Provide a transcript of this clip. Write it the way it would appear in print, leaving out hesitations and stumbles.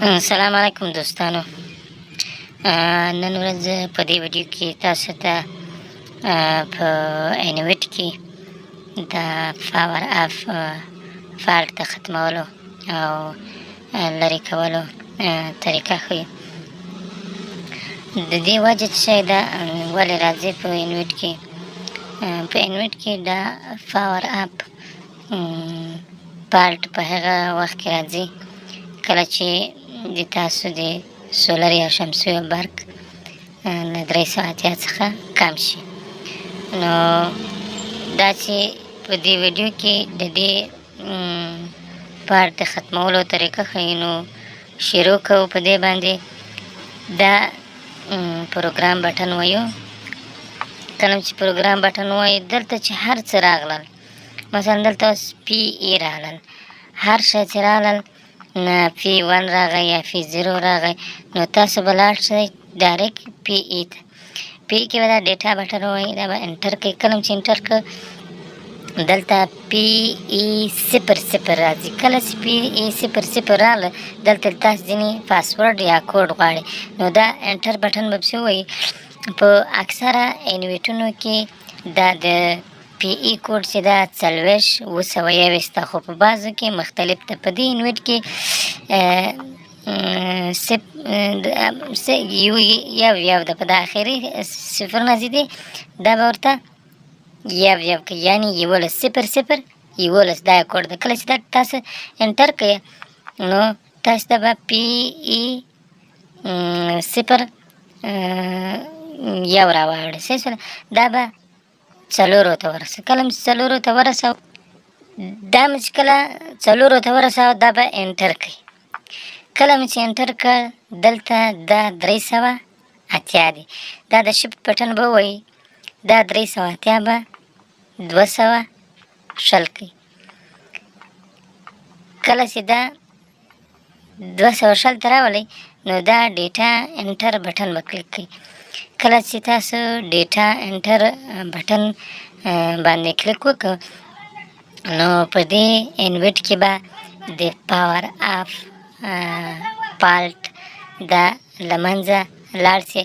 السلام علیکم دوستانو. نن ورځ په دې ویډیو کې تاسو ته په انویټ کې د پاور اف فالټ د ختمولو او لرې کولو طریقه ښیو. د دې وجه څه شی ده، ولې راځي په انویټ کې. په انویټ کې د پاور اپ فالټ په هغه وخت کې راځي کله چې د تاسو د سولر یا شمسي برق له 380 څخه کم شي. نو دا چې په دې ویډیو کې د دې فالټ د ختمولو طریقه ښیي، نو شروع کوو په دې باندې. دا پروګرام بټن وایو. کله چې پروګرام بټن وایي، دلته چې هر څه راغلل، مثلا دلته اوس پی ای راغلل، هر شی چې راغلل نه پی 1 راغی یا پی 0 راغی، نو تاسو به لاړ شئ ډایرکټ پی ای ته. پی ای کې به دا ډیټا بټن وایي، دا به انټر کوئ. کله چې انټر کړ، دلته پی ای 00 راځي. کله چې پی ای 00 راغله، دلته تاسو ځینې پاسورډ یا کوډ غواړئ، نو دا انټر بټن به څه وایي. په اکثره انویټونو کې دا د پی ای کوډ چې دا 40 خو په بعضو کې مختلف ده. په دې انویټ کې یو ده، په د آخري صفر نه زیدې دا به ورته یو کوي، یعنې 1100 دا کوډ ده. کله چې دا تاسو انټر کوئ، نو تاسو ته به پی ای 01 راوړي. صحیح شوله. دا به 4 ته ورسوي. کله چې 4 ته ورسوو، دا مې چې کله 4 ته ورسوه، دا به انټر کوي. کله مې چې انټر کړ، دلته دا 380 دی. دا د شفت بټن به ووایي، دا 380 به 220 کوي. کله چې دا 220 ته راولئ، نو دا ډیټا انټر بټن به کلیک کوي. کله چې تاسو ډیټا انټر بټن باندې کلیک وکړو، نو په دې انویټ کې به د پاور اف فالټ دا له منځه لاړ شي.